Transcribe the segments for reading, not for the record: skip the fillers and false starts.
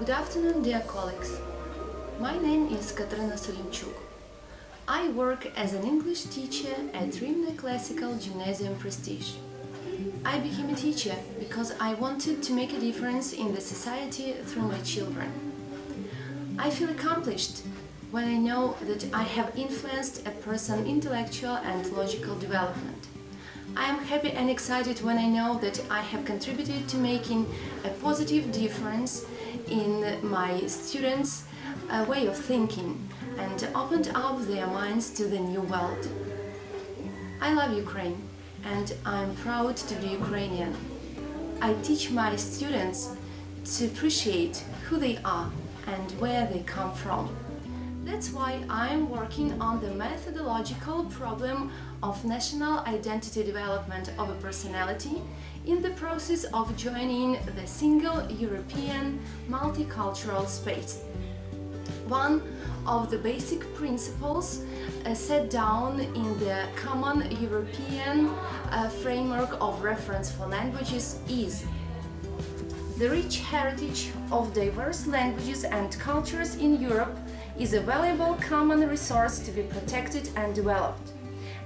Good afternoon, dear colleagues. My name is Katerina Solімчук. I work as an English teacher at Rimne Classical Gymnasium Prestige. I became a teacher because I wanted to make a difference in the society through my children. I feel accomplished when I know that I have influenced a person's intellectual and logical development. I am happy and excited when I know that I have contributed to making a positive difference in my students' way of thinking and opened up their minds to the new world. I love Ukraine and I'm proud to be Ukrainian. I teach my students to appreciate who they are and where they come from. That's why I'm working on the methodological problem of national identity development of a personality in the process of joining the single European multicultural space. One of the basic principles set down in the common European framework of reference for languages is the rich heritage of diverse languages and cultures in Europe is a valuable common resource to be protected and developed,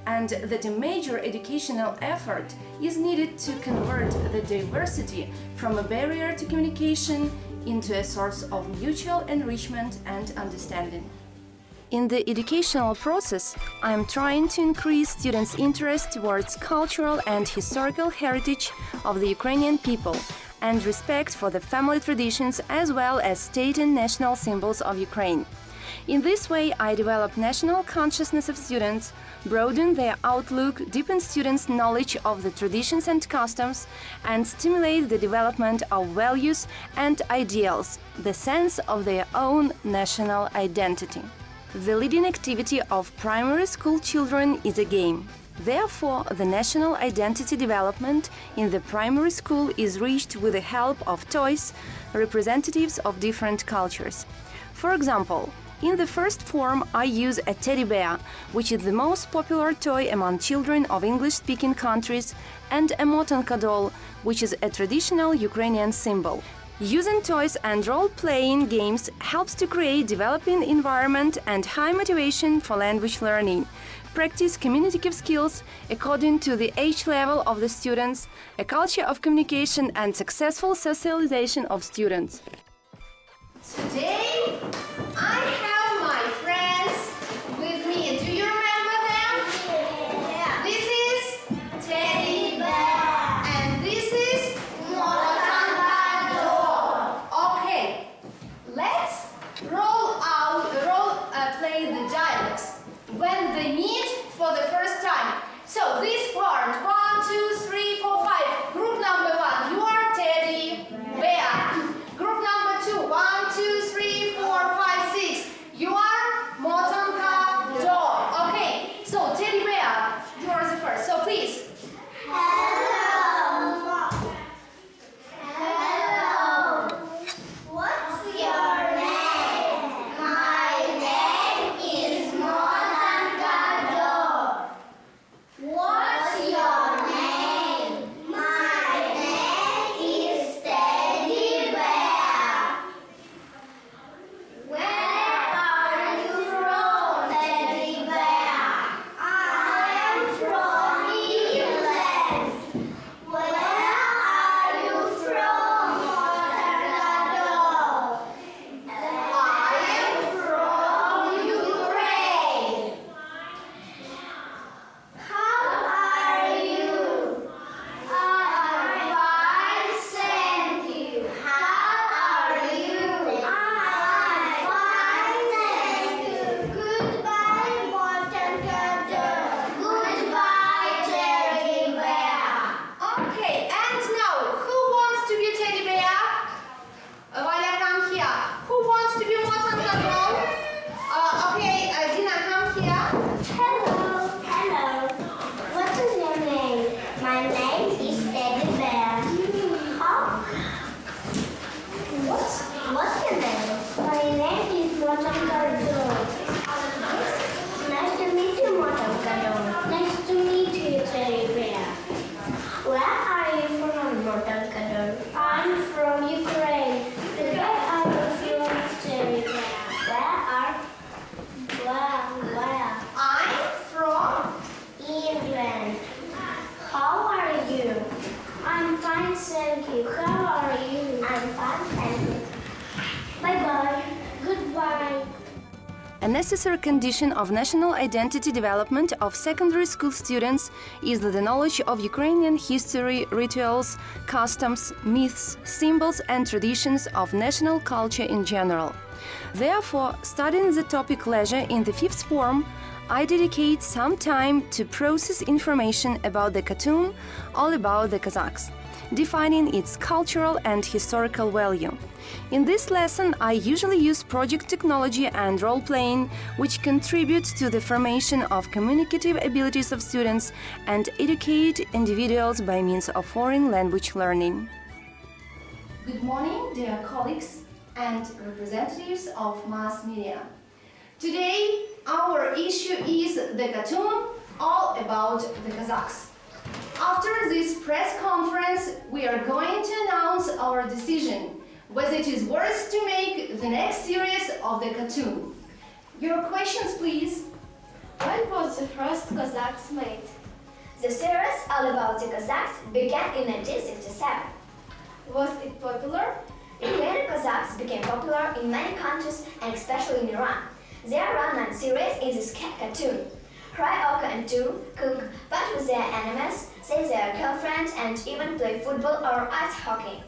and that a major educational effort is needed to convert the diversity from a barrier to communication into a source of mutual enrichment and understanding. In the educational process, I am trying to increase students' interest towards cultural and historical heritage of the Ukrainian people and respect for the family traditions as well as state and national symbols of Ukraine. In this way, I develop national consciousness of students, broaden their outlook, deepen students' knowledge of the traditions and customs, and stimulate the development of values and ideals, the sense of their own national identity. The leading activity of primary school children is a game. Therefore, the national identity development in the primary school is reached with the help of toys, representatives of different cultures. For example, in the first form, I use a teddy bear, which is the most popular toy among children of English-speaking countries, and a motonka doll, which is a traditional Ukrainian symbol. Using toys and role-playing games helps to create developing environment and high motivation for language learning. Practice communicative skills according to the age level of the students, a culture of communication and successful socialization of students. Today, I have my friends with me. Do you remember them? Yeah. This is Teddy Bear. And this is Motonka Doll. Okay, let's play the dialogues when they meet for the first time. So this part, 1, 2, 3, 4, 5. Group number 1, you are Teddy Bear. Group number 2, 1, 2, 3, 4, 5, 6. You are Motonka Doll. Okay, so Teddy Bear, you are the first. So please. Hello. Hello. What's your name? My name is Motonka Doll. What's your name? A necessary condition of national identity development of secondary school students is the knowledge of Ukrainian history, rituals, customs, myths, symbols and traditions of national culture in general. Therefore, studying the topic leisure in the fifth form, I dedicate some time to process information about the cartoon, all about the Kazakhs, defining its cultural and historical value. In this lesson, I usually use project technology and role-playing, which contribute to the formation of communicative abilities of students and educate individuals by means of foreign language learning. Good morning, dear colleagues and representatives of mass media. Today, our issue is the cartoon all about the Kazakhs. After this press conference, we are going to announce our decision whether it is worth to make the next series of the cartoon. Your questions, please. When was the first Kazakhs made? The series all about the Kazakhs began in 1967. Was it popular? Ukrainian Kazakhs became popular in many countries and especially in Iran. Their run-on series is this cartoon. Cry, Oka and Two cook, fight with their enemies, save their girlfriend, and even play football or ice hockey.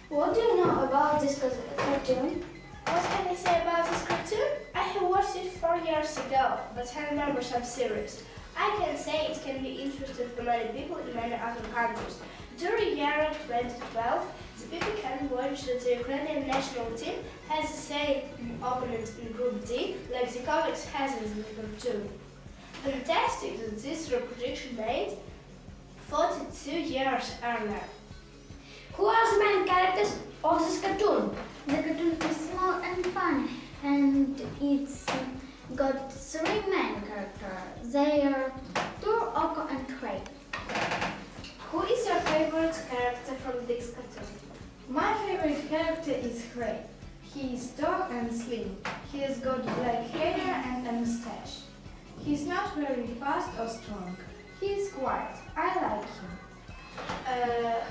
What do you know about this cartoon? What can I say about this cartoon? I have watched it 4 years ago, but I remember some series. I can say it can be interesting for many people in many other countries. During year 2012, the people can watch that the Ukrainian national team has the same opponent in Group D like the Kazakhs has in the cartoon. Fantastic that this reproduction made 42 years earlier. Who are the main characters of this cartoon? The cartoon is small and funny, and it's got three main characters. They are Tur, Oko, and Craig. Who is your favorite character from this cartoon? My favorite character is Craig. He is tall and slim. He has got black hair and a mustache. He is not very fast or strong. He is quiet. I like him.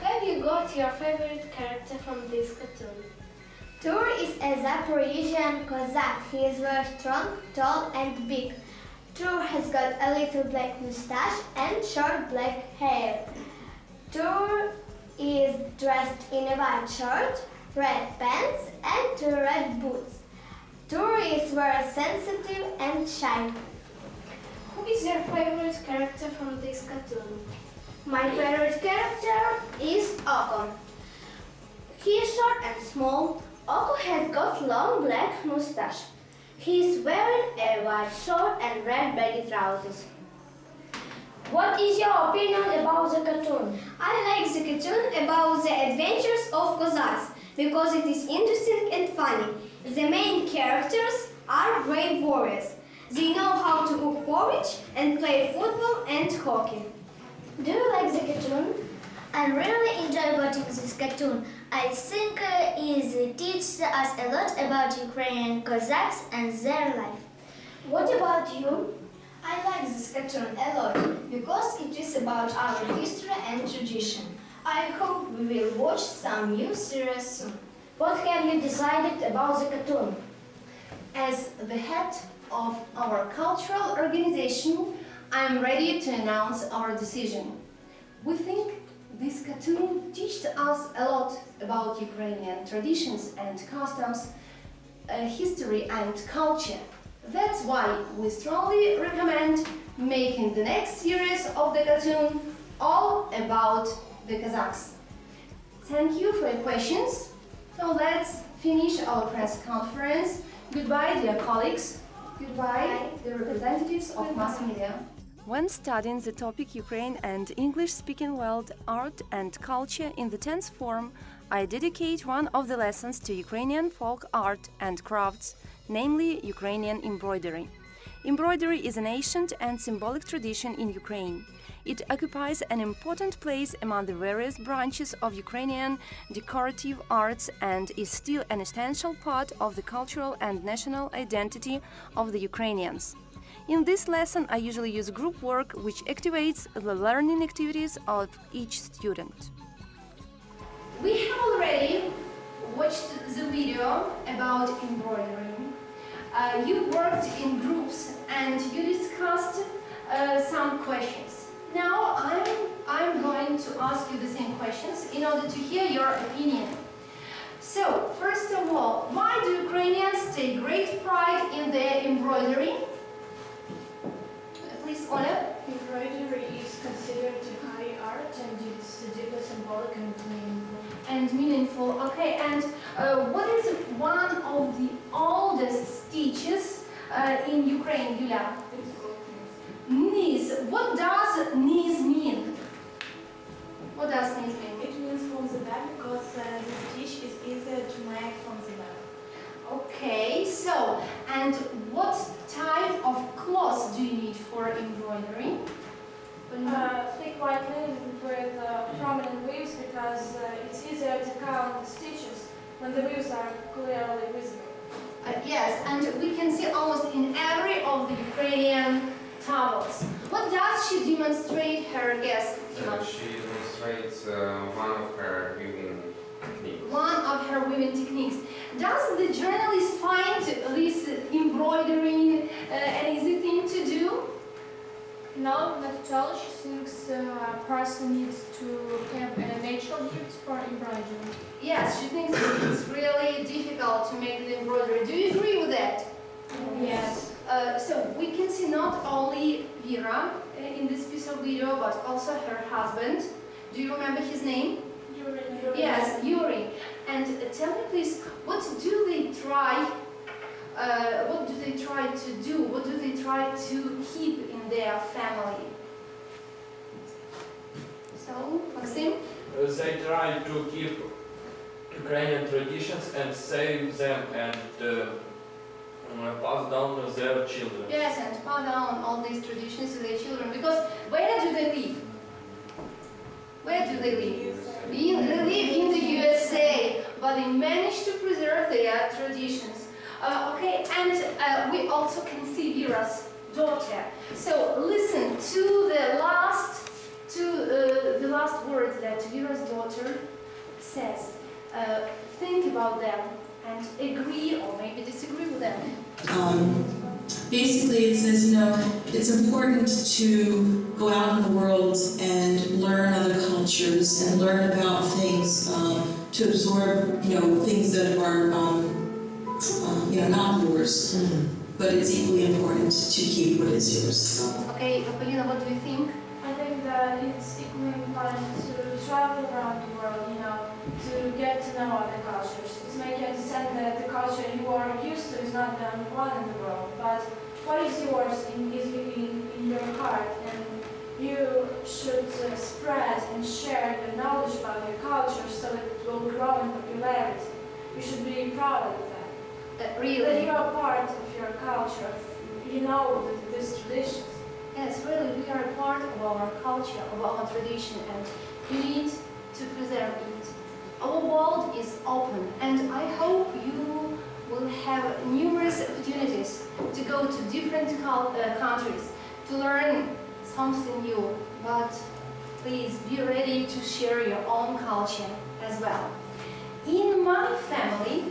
Have you got your favorite character from this cartoon? Tur is a Zaporizhian Cossack. He is very strong, tall, and big. Tur has got a little black mustache and short black hair. Tur is dressed in a white shirt, red pants, and red boots. Tur is very sensitive and shy. Who is your favorite character from this cartoon? My favorite character is Oko. He is short and small. Oko has got long black mustache. He is wearing a white shirt and red baggy trousers. What is your opinion about the cartoon? I like the cartoon about the adventures of Cossacks because it is interesting and funny. The main characters are brave warriors. They know how to cook porridge and play football and hockey. Do you like the cartoon? I really enjoy watching this cartoon. I think it teaches us a lot about Ukrainian Cossacks and their life. What about you? I like this cartoon a lot because it is about our history and tradition. I hope we will watch some new series soon. What have you decided about the cartoon? As the head of our cultural organization, I am ready to announce our decision. We think this cartoon teaches us a lot about Ukrainian traditions and customs, history and culture. That's why we strongly recommend making the next series of the cartoon all about the Kazakhs. Thank you for your questions. So let's finish our press conference. Goodbye, dear colleagues. Goodbye, the representatives of mass media. When studying the topic Ukraine and English-speaking world, art and culture in the 10th form, I dedicate one of the lessons to Ukrainian folk art and crafts, namely Ukrainian embroidery. Embroidery is an ancient and symbolic tradition in Ukraine. It occupies an important place among the various branches of Ukrainian decorative arts and is still an essential part of the cultural and national identity of the Ukrainians. In this lesson, I usually use group work, which activates the learning activities of each student. We have already watched the video about embroidery. You worked worked in groups and you discussed some questions. Now I'm going to ask you the same questions in order to hear your opinion. So, first of all, why do Ukrainians take great pride in their embroidery? Please, Oля. Embroidery is considered high art and it's deeply symbolic and meaningful. And meaningful, okay. And what is one of the oldest stitches in Ukraine, Yulia? Niz. What does niz mean? What does niz mean? It means from the back because the stitch is easier to make from the back. Okay, so, and what type of cloth do you need for embroidery? Thick white linen with prominent weaves because it's easier to count the stitches when the weaves are clearly visible. Yes, and we can see almost in every of the Ukrainian towels. What does she demonstrate her guest? She demonstrates one of her weaving techniques. One of her weaving techniques. Does the journalist find this embroidering an easy thing to do? No, not at all. She thinks a person needs to have a natural gift for embroidery. Yes, she thinks it's really difficult to make the embroidery. Do you agree with that? Yes. So we can see not only Vera in this piece of video, but also her husband. Do you remember his name? Yuri. Yes, Yuri. And tell me please, what do they try? What do they try to do? What do they try to keep in their family? So, Maxim? They try to keep Ukrainian traditions and save them and pass down to their children. Yes, and pass down all these traditions to their children. Because where do they live? Where do they live? They live in the USA, but they managed to preserve their traditions. Okay, and we also can see Vera's daughter. So listen to the last words that Vera's daughter says. Think about them and agree or maybe disagree with them. Basically, it says, it's important to go out in the world and learn other cultures and learn about things, to absorb, things that are, not yours. But it's equally important to keep what is yours. Okay, Polina, what do you think? I think that it's equally important to travel around the world, to get to know other cultures. To make you understand that the culture you are used to is not the only one in the world, but what is yours in your heart, and you should spread and share the knowledge about your culture so that it will grow in popularity. You should be proud of that. Really? That you are part of your culture, these traditions. Yes, really, we are a part of our culture, of our tradition, and we need to preserve it. Our world is open, and I hope you will have numerous opportunities to go to different countries, to learn something new, but please be ready to share your own culture as well. In my family,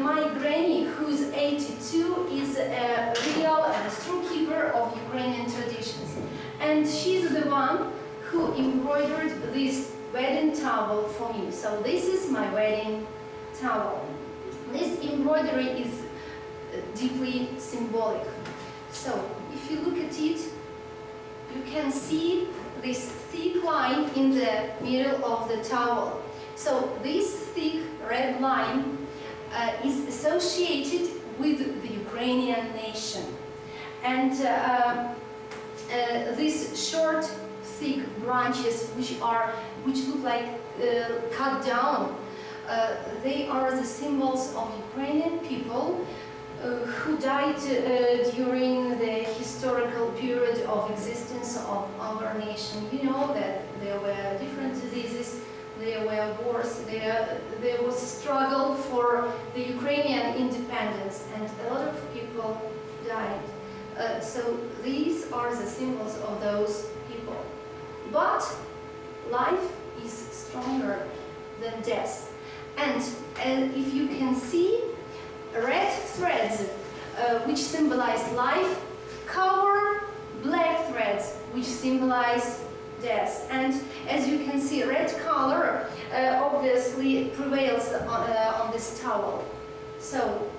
my granny, who's 82, is a real and a true keeper of Ukrainian traditions. And she's the one who embroidered this wedding towel for me. So this is my wedding towel. This embroidery is deeply symbolic. So if you look at it, you can see this thick line in the middle of the towel. So this thick red line is associated with the Ukrainian nation. And these short, thick branches, which look like cut down, they are the symbols of Ukrainian people who died during the historical period of existence of our nation. You know that there were different diseases, there were wars, there was a struggle for the Ukrainian independence, and a lot of people died. So these are the symbols of those people. But life is stronger than death. And if you can see, red threads which symbolize life, cover black threads, which symbolize death. And as you can see, red color obviously prevails on this towel. So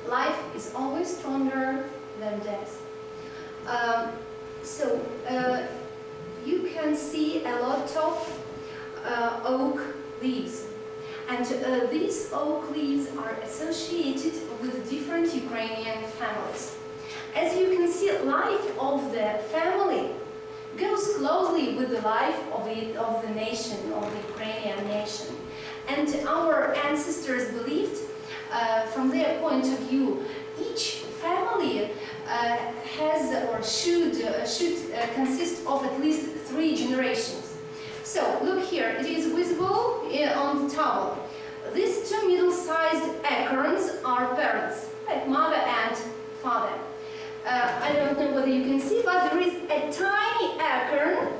life is always stronger than death. You can see a lot of oak leaves. And these oak leaves are associated with different Ukrainian families. As you can see, life of the family goes closely with the life of the nation, of the Ukrainian nation. And our ancestors believed, from their point of view, each family has or should consist of at least 3 generations. So look here, it is visible on the towel. These 2 middle-sized acorns are parents, like mother and father. I don't know whether you can see, but there is a tiny acorn,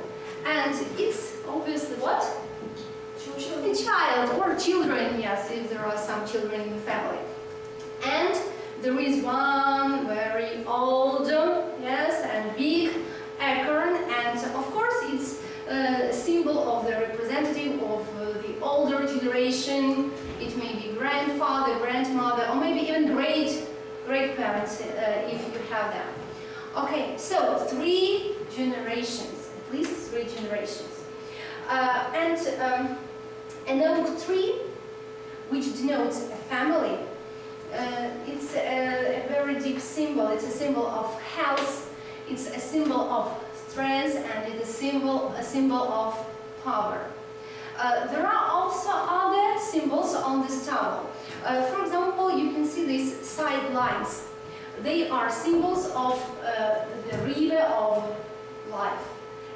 and it's obviously what? A child or children, yes, if there are some children in the family. And there is one very old, yes, and big acorn, and of course it's a symbol of the representative of the older generation. It may be grandfather, grandmother, or maybe even great-parents if you have them. Okay, so 3 generations, at least 3 generations. And oak tree, which denotes a family, it's a very deep symbol. It's a symbol of health, it's a symbol of strength, and it's a symbol of power. There are also other symbols on this towel. For example, you can see these side lines. They are symbols of the river of life.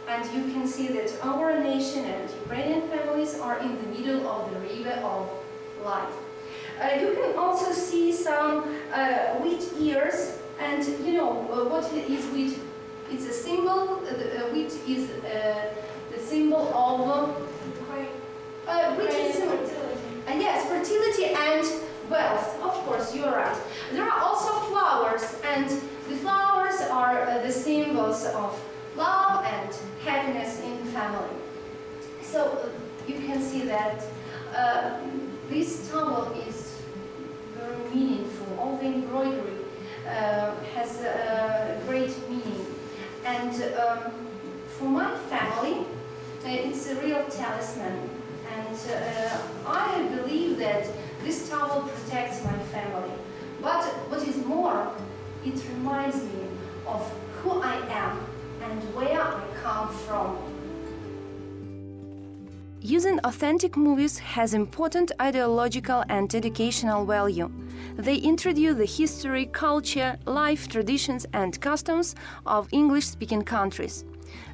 And you can see that our nation and Ukrainian families are in the middle of the river of life. You can also see some wheat ears, and you know what is wheat? It's a symbol. Wheat is the symbol of yes, fertility and wealth. Of course, you're right. There are also flowers, and the flowers are the symbols of love and happiness in the family. So you can see that this towel is very meaningful. All the embroidery has a great meaning. And for my family, it's a real talisman. And I believe that this towel protects my family. But what is more, it reminds me of who I am and where I come from. Using authentic movies has important ideological and educational value. They introduce the history, culture, life, traditions and customs of English-speaking countries.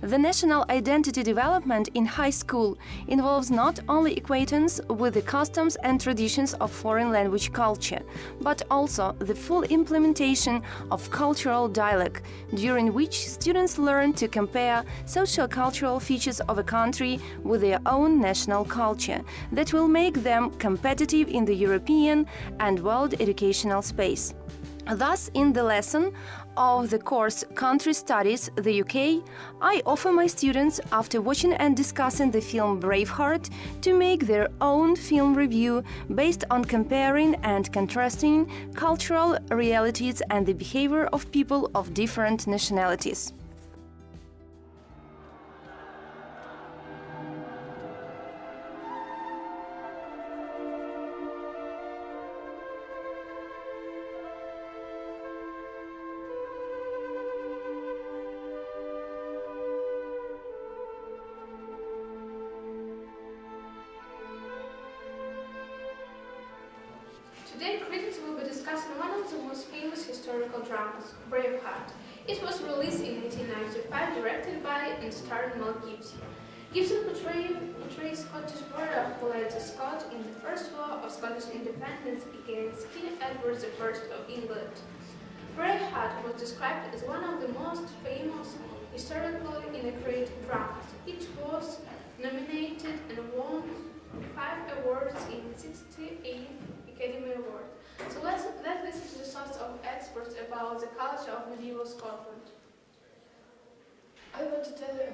The national identity development in high school involves not only acquaintance with the customs and traditions of foreign language culture, but also the full implementation of cultural dialogue, during which students learn to compare social-cultural features of a country with their own national culture that will make them competitive in the European and world educational space. Thus, in the lesson of the course Country Studies, the UK, I offer my students, after watching and discussing the film Braveheart, to make their own film review based on comparing and contrasting cultural realities and the behavior of people of different nationalities. Today, critics will be discussing one of the most famous historical dramas, Braveheart. It was released in 1895, directed by and starring Mel Gibson. Gibson portrays Scottish warrior who led the Scots in the First War of Scottish Independence against King Edward I of England. Braveheart was described as one of the most famous historically inaccurate dramas. It was nominated and won 5 awards in 68 Academy Award. So let's listen to the thoughts of experts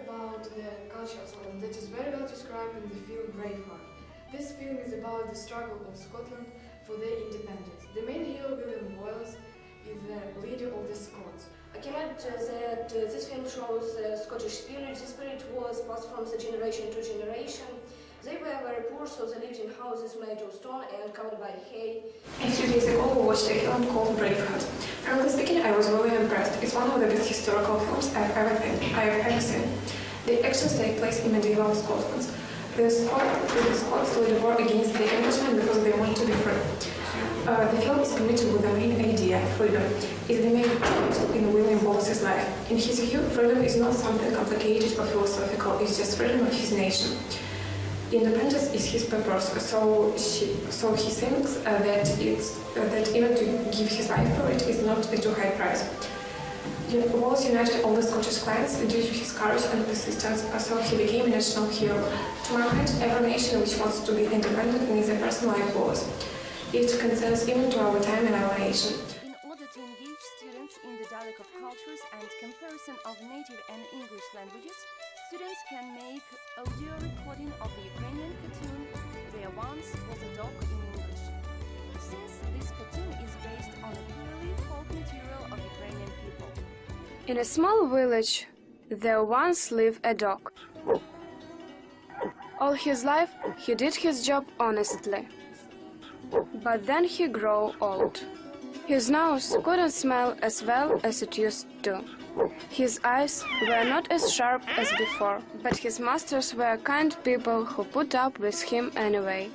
about the culture of Scotland that is very well described in the film Braveheart. This film is about the struggle of Scotland for their independence. The main hero, William Wallace, is the leader of the Scots. I can add that this film shows Scottish spirit. The spirit was passed from the generation to generation. They were very poor, so they lived in houses made of stone and covered by hay. A few days ago, we watched a film called Braveheart. Frankly speaking, I was really impressed. It's one of the best historical films I've ever seen. The actions take place in medieval Scotland. The Scots lead a war against the Englishmen because they want to be free. The film is committed with the main idea, freedom, is the main interest in William Wallace's life. In his view, freedom is not something complicated or philosophical, it's just freedom of his nation. Independence is his purpose, so he thinks that even to give his life for it is not a too high price. Wallace united all the Scottish clans due to his courage and persistence, so he became a national hero. To my mind, every nation which wants to be independent needs a person like Wallace. It concerns even to our time and our nation. In order to engage students in the dialogue of cultures and comparison of native and English languages, students can make audio recording of the Ukrainian cartoon "There Once Was a Dog" in English. Since this cartoon is based on a purely folk material of Ukrainian people. In a small village, there once lived a dog. All his life, he did his job honestly. But then he grew old. His nose couldn't smell as well as it used to. His eyes were not as sharp as before, but his masters were kind people who put up with him anyway.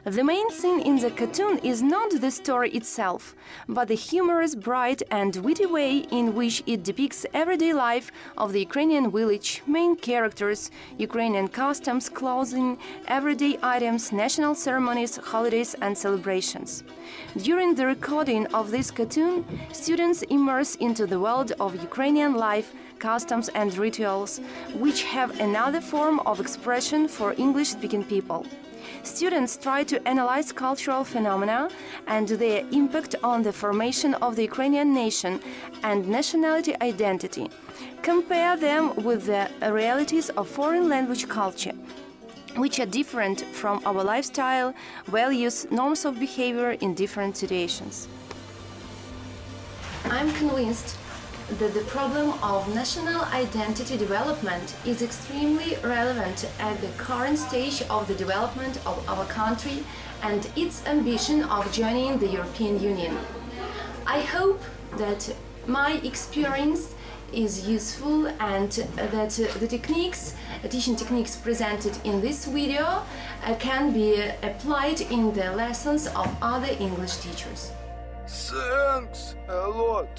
The main scene in the cartoon is not the story itself, but the humorous, bright and witty way in which it depicts everyday life of the Ukrainian village, main characters, Ukrainian customs, clothing, everyday items, national ceremonies, holidays and celebrations. During the recording of this cartoon, students immerse into the world of Ukrainian life, customs and rituals, which have another form of expression for English-speaking people. Students try to analyze cultural phenomena and their impact on the formation of the Ukrainian nation and nationality identity, compare them with the realities of foreign language culture, which are different from our lifestyle, values, norms of behavior in different situations. I'm convinced that the problem of national identity development is extremely relevant at the current stage of the development of our country and its ambition of joining the European Union. I hope that my experience is useful and that the teaching techniques presented in this video can be applied in the lessons of other English teachers. Thanks a lot.